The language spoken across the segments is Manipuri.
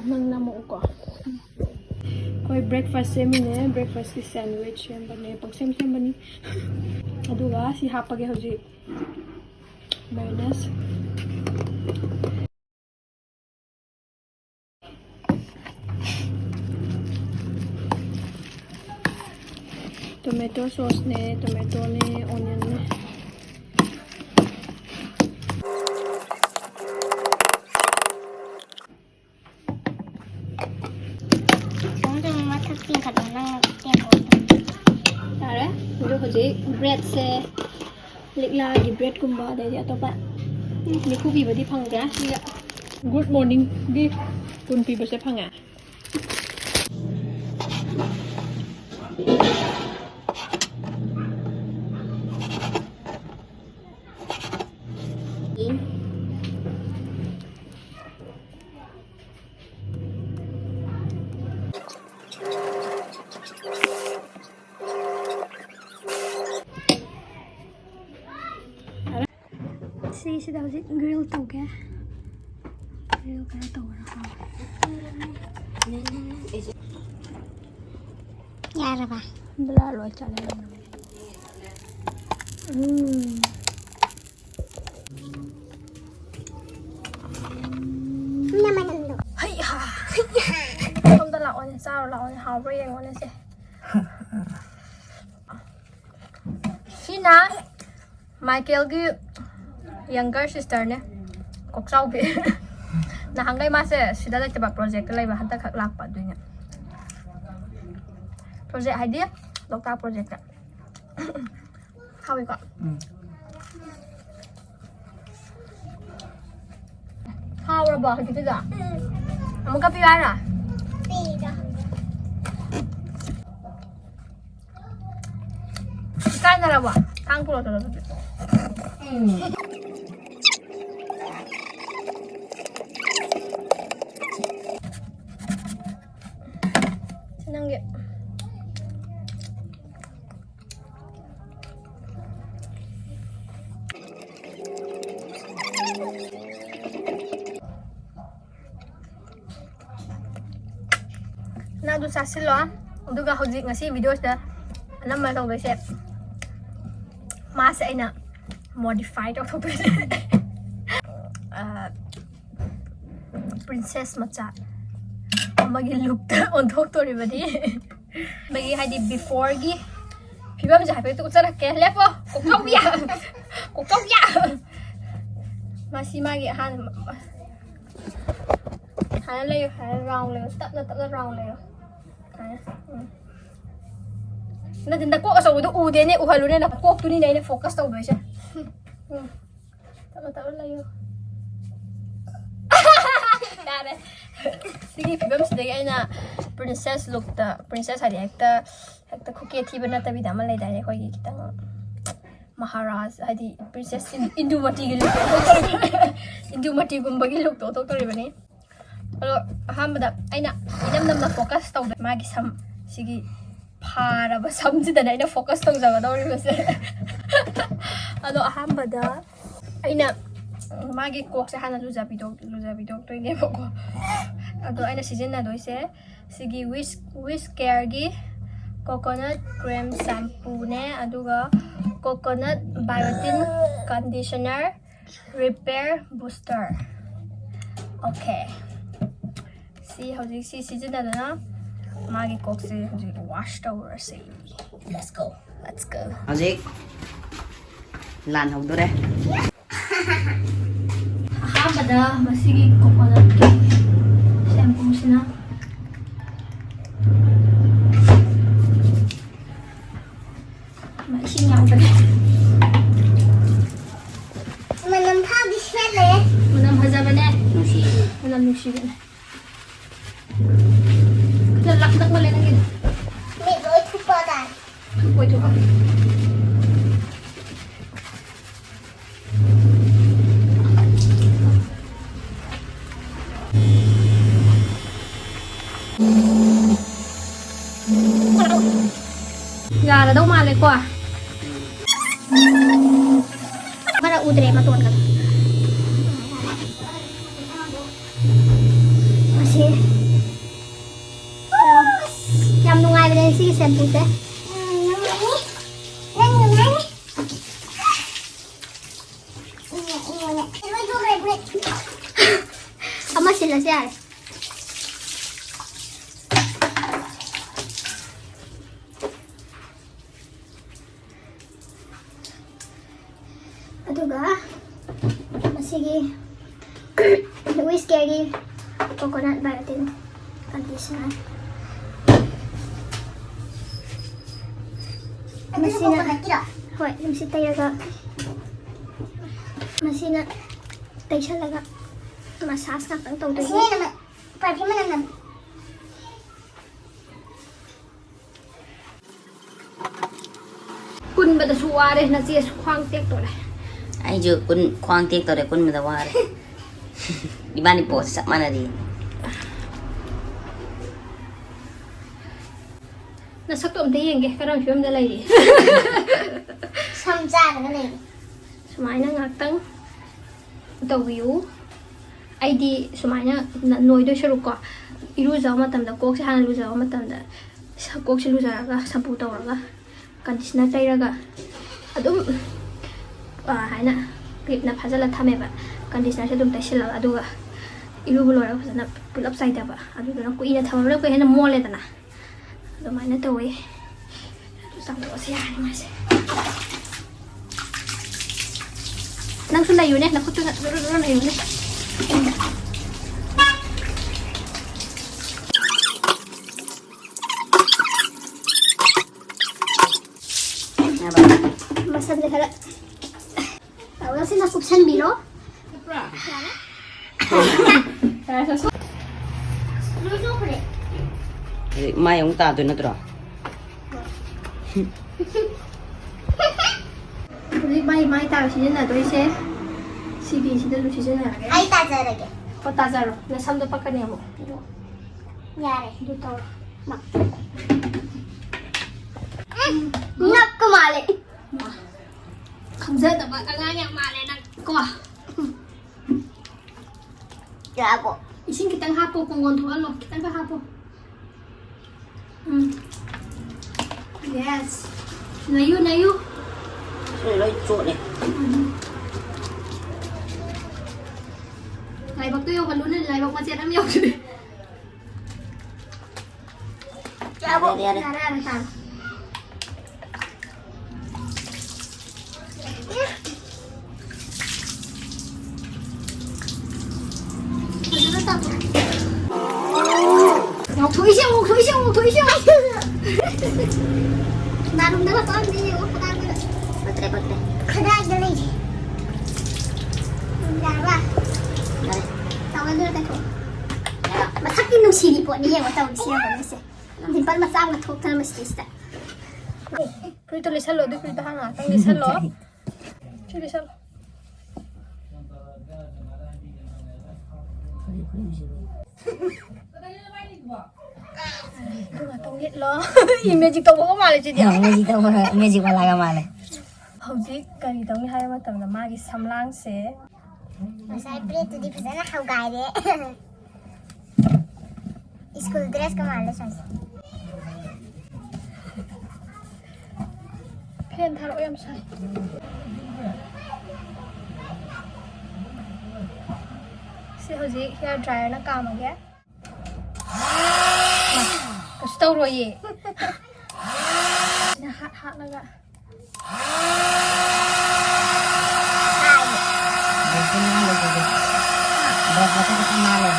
nang namo ko. Koi breakfast semine, breakfast ki sandwich sem bane, pag sem bani. Aduga si hapage hoji mayonnaise. Tomato sauce ne, tomato ne, onion ne. Tare, itu hoji bread se likla di bread kumba dari atau pak. Ni ku bi badi phangga siga. Good morning di kun pi base phanga. Si daw si grill to ke. Grill ka to ra ko. Yara ba. Bala lo chale. Naman ando. Hay ha. Không ta lão này sao lão này hào riêng con này sẽ. Sina Michael gi younger sister ne kok sau bi na hangai ma se sida la teba project lai ba hanta khak lak pa dunya project idea lokta project ka how we got how ra ba ki da amu ka pi ba ra pi da kai na ra ba kang pulo to senang ya. Na du sasil lo, uduga hojik ngasi video dah. Anam mal tau guys. Mas aina modified of princess macha magi look ta on thok to ribadi magi hadi before gi phibam ja pe tu chara ke lepo kokau ya masi magi han le round le tap na round le na tinda ko aso du u de ne u halu ne na ko tu ni ne focus to be sha tap la yo Dare. Sige, pibam sige ay na princess look ta princess hari ekta cookie thi bana tabi damal lai dai khoi kita maharaj hadi princess indumati gi look indumati gumba gi look to tori bani alo hamda aina idam nam na focus to magi sam sige phara ba samji da aina focus to jaga dori base alo hamda aina magi kok se hana luza bidok to ne ko ado aina season na doise sigi whisk care gi coconut cream shampoo ne aduga coconut biotin conditioner repair booster okay si hoji si season na magi kok se hoji washed over se let's go hoji lan hok do re pada masih coconut shampoo sina masih nyau tadi Manam pagi sele manam haza bane manam nushi bane kita lak boleh lagi me doi thupa dan wait to gà là đâu mà lại quả bắt đầu udre mà tuột cả masih ꯁꯦꯝꯄꯨꯁꯦ ꯑꯃ ꯁꯤꯜꯂꯁꯦ ꯌꯥꯔꯦ ꯑꯗꯨꯒ ꯃꯁꯤꯒꯤ Luis ꯀꯦꯌꯔꯒꯤ coconut biotin conditioner masina hoy limsi tayraga masina taysalaga massage ka tang tawdoi masina perfume nan kun bada suware na che su khwang tek tore ai ju kun khoang tek tore kun mada ware ibani pos sak mana di nasak to amte yenge karam film da lai ri samja na ne sumaina ngaktang tawiu aidi sumaina noi do shuru ko iru jaw matam da kok sa lu jaw matam da kok si lu jaraga shampoo tawraga conditioner tayraga adum haina clip na phajala thameba conditioner se dum taisila aduga iru bulora phajana pull up side ba aduna ko ina thamra ko hena mole dana adumana tawi samto se yani mase nang sun layu ne na khutu na ro layu ne masam de kala tawa sina kupsan biro mai ông ta tôi nó rồi mai tao chỉ là tôi sẽ CB chỉ là chỉ là cái ai ta ra ge có ta ra rồi là xong tôi bắt cái này một ya reดูtao mặc ngap ko male không dễแต่ว่าอันนั้นอย่างมาเลยนะก็ ya bo isin kitang hapo kung gontuan lo kitang ka hapo yes nayu rồi lấy chuột này lại bọc tôi yêu còn luôn nên lại bọc mà chết em yêu rồi ya bo đây đây ra ra ra Ngọc Thủy Siêu Narum dapat on di aku tak ada. Baterai kada gani ya ba đây Tahu dulu tak kau. ya Masak ni nung sili po niya wata uli siya ba nisa. Dimpan masak na thok na mas tista. Pwede tulisan lo, di pwede hanga. Tang lisan lo. Tulisan lo. Tong hit lo. Image to ko mali chi dia. magic wala ka male Hauji kari tong ni haya matam na magi samlang se. masai preto di pasana hau gai de school dress ka male sa Pen tharo yam sai. Si hauji hair dryer na kam age. Kasi tau ro ye. Na hat laga. berapa tu male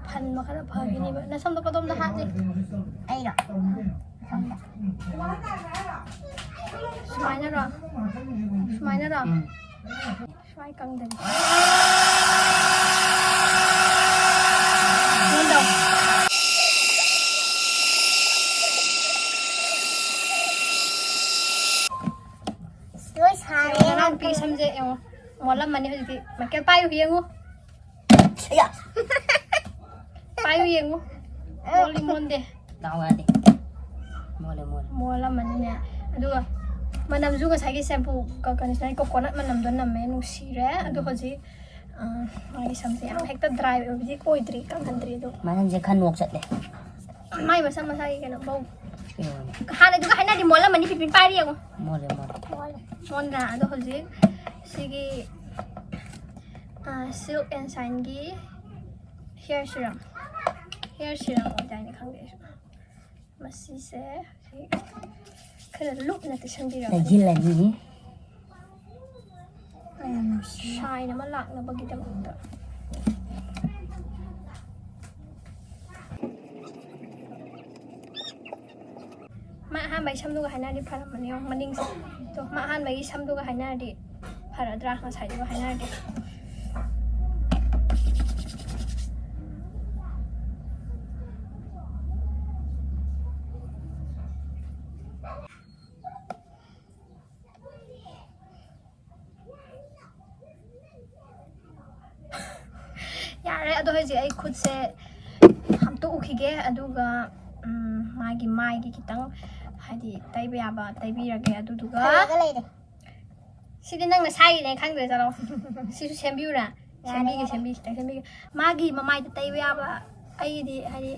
Pan makana phagi ni ba. Nasam to kodom na hat ni. ai ro Smile na ro. Smile na ro. Smile kang din. Yan daw. Luis hari Ang pi samje yung molam mani hadi. Makel payo hiyango. ya Payo hiyango. Moli monde. tahu ada mole Molam mani niya. Aduh. manamju ga sagi shampoo ka conditioner coconut manamdo namme nu sire adu hoji magi samse am hekta dry obji oidri kan handri do Manan je kan nok chatle. mai masa masa gi kana bau hana du ga hana di mola mani pipin pari yago Mole. monda adu hoji sigi silk and shine gi hair serum odai ni khangde masi se kala look na ti shandira Lagi. shine ma lak na bagi damta ma han bai samdu ga hana di phara mani yong maning to ma han bai samdu ga hana di phara dra ma sai ga hana di यारे अदो हजे आई खुद से हम तो उखिगे अदुगा मागी मागी कितंग हादी ताइबे याबा ताइबी रगे अदुदुगा Kalaga lady. सिदि नंगना साइ ने खांदे जालो सिसु सेम्बिउरा सेम्बी सेम्बी मागी ममाइ ताइबे याबा आइदि हादी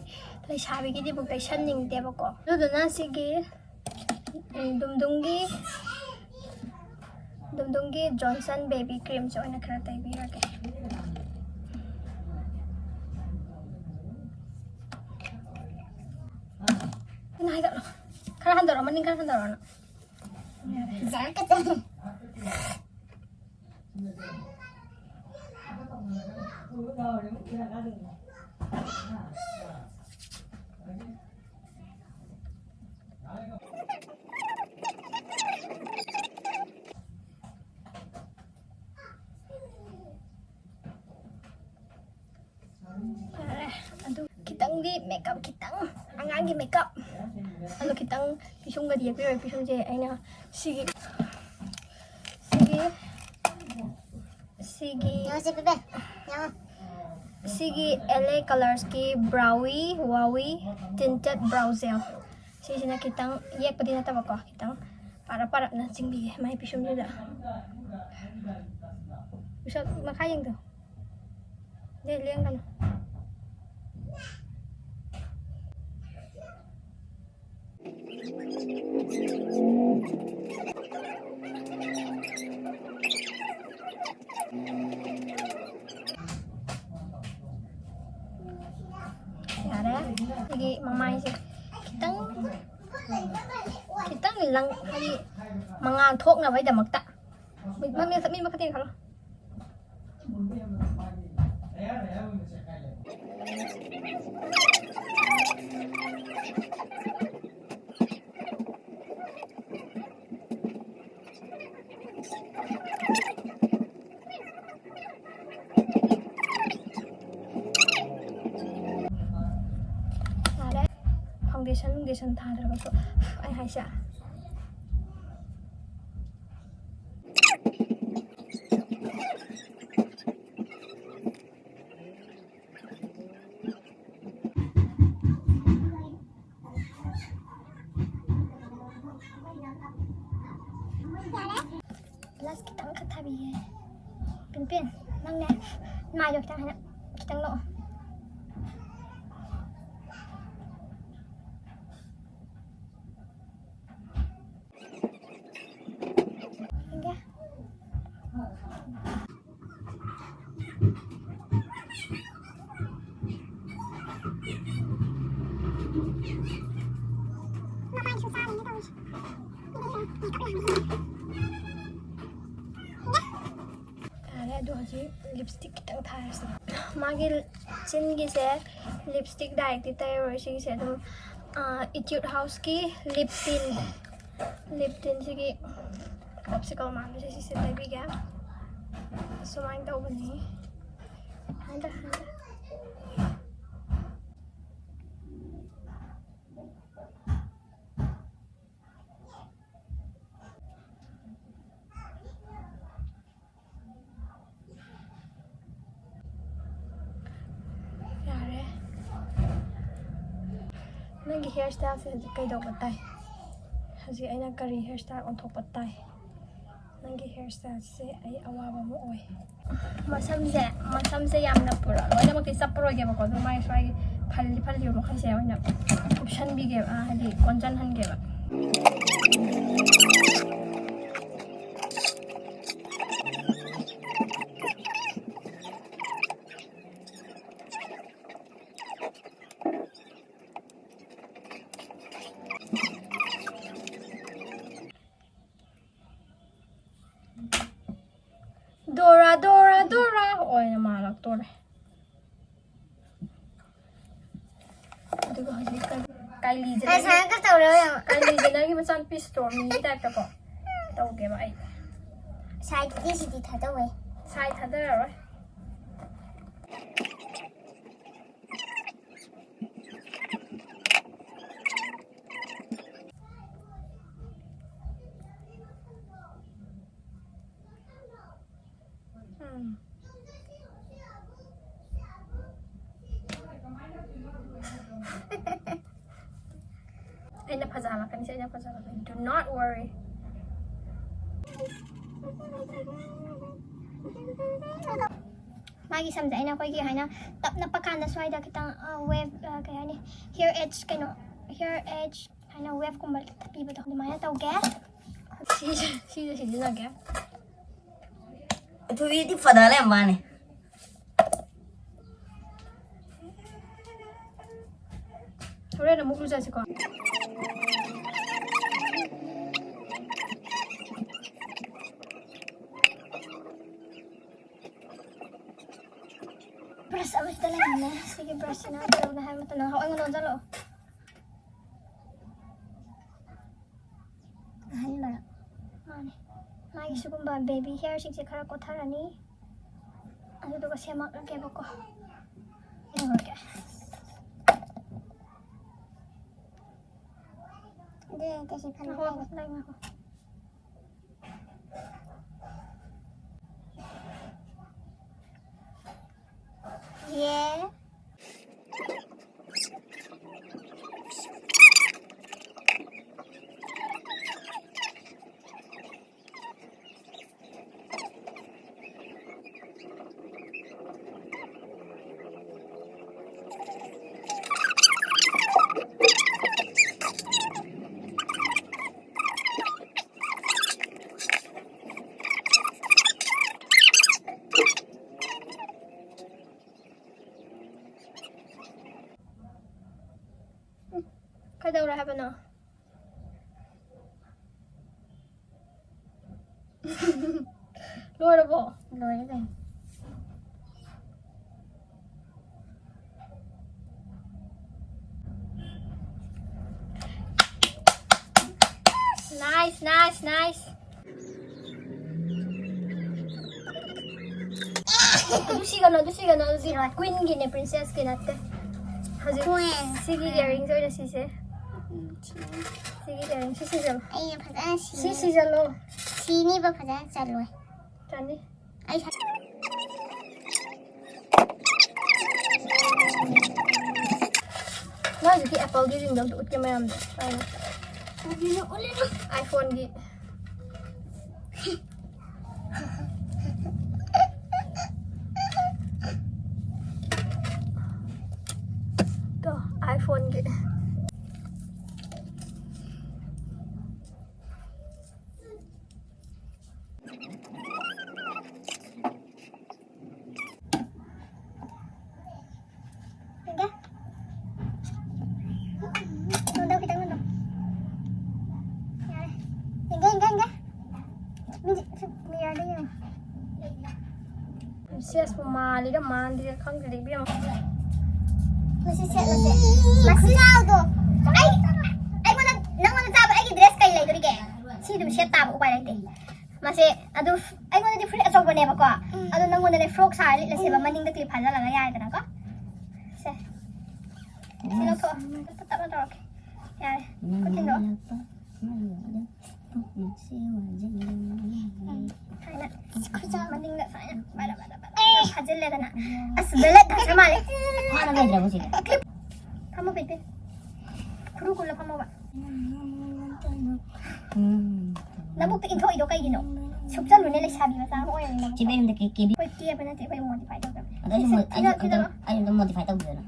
लैसाबी गिदि बुक ताइ सन्निंग देबको दुदुना सिगी दुमदुंगी जॉनसन बेबी क्रीम जो इना खरा ताइबी रगे Nah, itu kan handor, mending kan handor. Jangan kecil. Aduh, kitang di makeup kitang, angang di makeup. Aduh, kitang pisung gak dia, pisung je, aina sigi Yang si Pepe. Yang. sigi LA Colors ki Wowy tinted brow gel. Sigi na kitang yak pa din na tawa ko, kitang para na singbi, may pisung dia dah. Bisa makayang tu. Dia liang kan. Lagi mamai sih kita nilang hari mengantuk na bay damak ta mamaya sa min makating kalau foundation tha dra ba ai hai sha Plus kita angkat tabi ya. Pin nang ne mai được tang hana kita lo lipstick kitang thas magi chin gi se lipstick direct ti tay ro si se dum Etude House ki lip tint sigi popsicle man si se tay bi ga so main tau bani handa nang hairstyle se kai do batai hꯧꯖꯤꯛ ꯑꯩꯅ ꯀꯔꯤ ꯍꯦꯌꯔ ꯁ꯭ꯇꯥꯏꯜ ꯑꯣꯟꯊꯣꯛꯄ ꯇꯥꯏ ꯅꯪꯒꯤ ꯍꯦꯌꯔ ꯁ꯭ꯇꯥꯏꯜꯁꯦ ꯑꯩ ꯑꯋꯥꯕ ꯑꯃ ꯑꯣꯏ ꯃꯁꯝꯁꯦ ꯌꯥꯝꯅ ꯄꯨꯔꯥ ꯂꯣꯏꯅꯃꯛꯇꯤ ꯆꯞꯄꯔꯣꯏꯒꯦꯕꯀꯣ ꯑꯗꯨ ꯃꯥꯒꯤ ꯁ꯭ꯋꯥꯏꯒꯤ ꯐꯜꯂꯤꯕ ꯃꯈꯩꯁꯦ ꯑꯣꯏꯅ ꯀꯨꯞꯁꯟꯕꯤꯒꯦꯕ ꯍꯥꯏꯗꯤ ꯀꯣꯟꯖꯟꯍꯟꯒꯦꯕ Dora ꯑꯣꯏꯅ ꯃꯥꯜꯂꯛꯇꯣꯔꯦ ꯑꯗꯨꯒ ꯍꯧꯖꯤꯛ ꯀꯥꯏꯂꯤ ꯖꯦꯅꯔꯒꯤ ꯃꯆꯥꯅꯨꯄꯤ ꯁ꯭ꯇꯣꯔꯃꯤꯒꯤ ꯇꯥꯏꯞꯇꯀꯣ ꯇꯧꯒꯦꯕ ꯑꯩ ꯁꯤꯗꯤ ꯊꯥꯗꯧꯋꯦ ꯁꯥꯏ ꯊꯥꯗꯔꯔꯣꯏ ꯑꯩꯅ ꯐꯖꯍꯜꯂꯛꯀꯅꯤꯁꯦ ꯑꯩꯅ ꯐꯖꯍꯜꯂꯛꯀꯅꯤ do not worry ꯃꯥꯒꯤ ꯁꯝꯁꯦ ꯑꯩꯅ ꯑꯩꯈꯣꯏꯒꯤ ꯍꯥꯏꯅ ꯇꯞ ꯅꯞꯄ ꯀꯥꯟꯗ ꯁ꯭ꯋꯥꯏꯗ ꯈꯤꯇꯪ ꯋꯦꯕ ꯀꯩ ꯍꯥꯏꯅꯤ ꯍꯤꯌꯔ ꯑꯦడ్ꯖ ꯍꯥꯏꯅ ꯋꯦꯕꯀꯨꯝꯕ ꯄꯤꯕꯗꯣ ꯑꯗꯨꯃꯥꯏꯅ ꯇꯧꯒꯦ ꯁꯤꯁꯦ ꯁꯤꯖꯤꯟꯅꯒꯦ ꯑꯊꯨꯕꯤꯗꯤ ꯐꯗꯥꯂꯦ ꯃꯥꯅꯦ ꯍꯣꯔꯦꯟ ꯑꯃꯨꯛ ꯂꯨꯖꯁꯤꯀꯣ brush abisda lagna sige brush na tawna hay mata na hawa ngono jalo hanba mane magi sugumba baby hair sing se khara kotharani adu duga semak ke bako okay de kasi ho lai ma ho yeah Kaidaura habana Lorabo loire nice Adusigano queen gine princess ginatte Queen. Sige earrings oy na sise sige earrings sisijalo ay padan sisijalo sini ba padan chalo chani ay na jiki apple gi ring dam ut ke mayam da iPhone gi to iPhone gi Sis pumali ka man, di ka kang gilibi mo. Masilado. Ay mo na tabo ay dress kay lay diri ke. Si dum siya tabo pa lay. Masi adu ay mo na di free aso ba ne ba ko. Adu nang mo na frog sa la si ba maning da ti phala la ya ta ko. Se. Sino to? Tama to. Ya. Continue. Hayna. Kuja maning da sa ya. Bala. Hajil le na. As belet sa male. Mana bedra mo sila Kamu bebe. Kuru kula kamu ba. Nabuk to intro ido kay gino. Subsa lunel ay sabi masa ko ay nabuk. Chiba yung nakikibi. Hoy, tiya pa natin ko modify daw. Ayun yung modify tawag doon.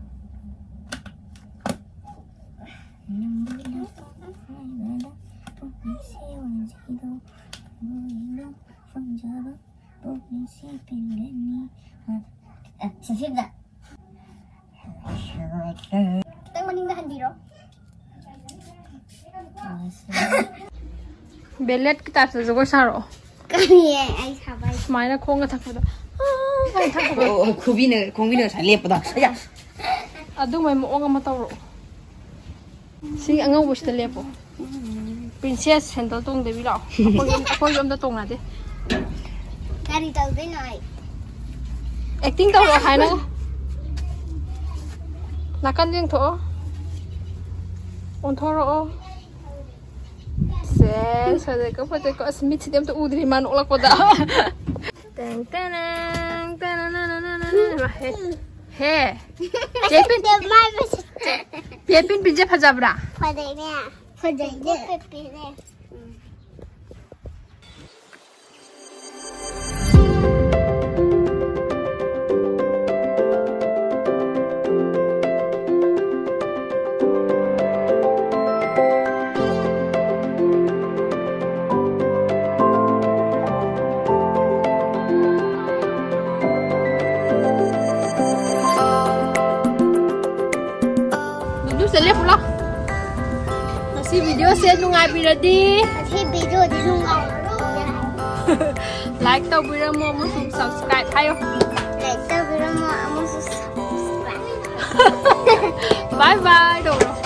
Sisip na. Tang manindahan diro. 벨렛 기타서 저걸 사러. Kami ay sabay. 마이나 콩가 탁보다. 많이 탁보다. 공비는 잘 예쁘다. 야, 아두 뭐 옹가 마타로. 시 안가 보시다 레포. 프린세스 핸들 동데 비라. 거기 좀더 동나데. Dari daw din ay. 액팅 따로 하나. 나간 좀 더. 온토로. Saya ko pati ko asmit si dem to udri man ulak pada. Teng teneng teneng he. Jepin Jepin pije phajabra. Paday niya. Paday niya. Sẽ lép lắm. Si video sẽ nung ai bị đi. Thì video di lungaw. Like tao bị ra mua muốn subscribe thay không? Like daw biro mo amo subscribe. Bye bye. Đâu rồi?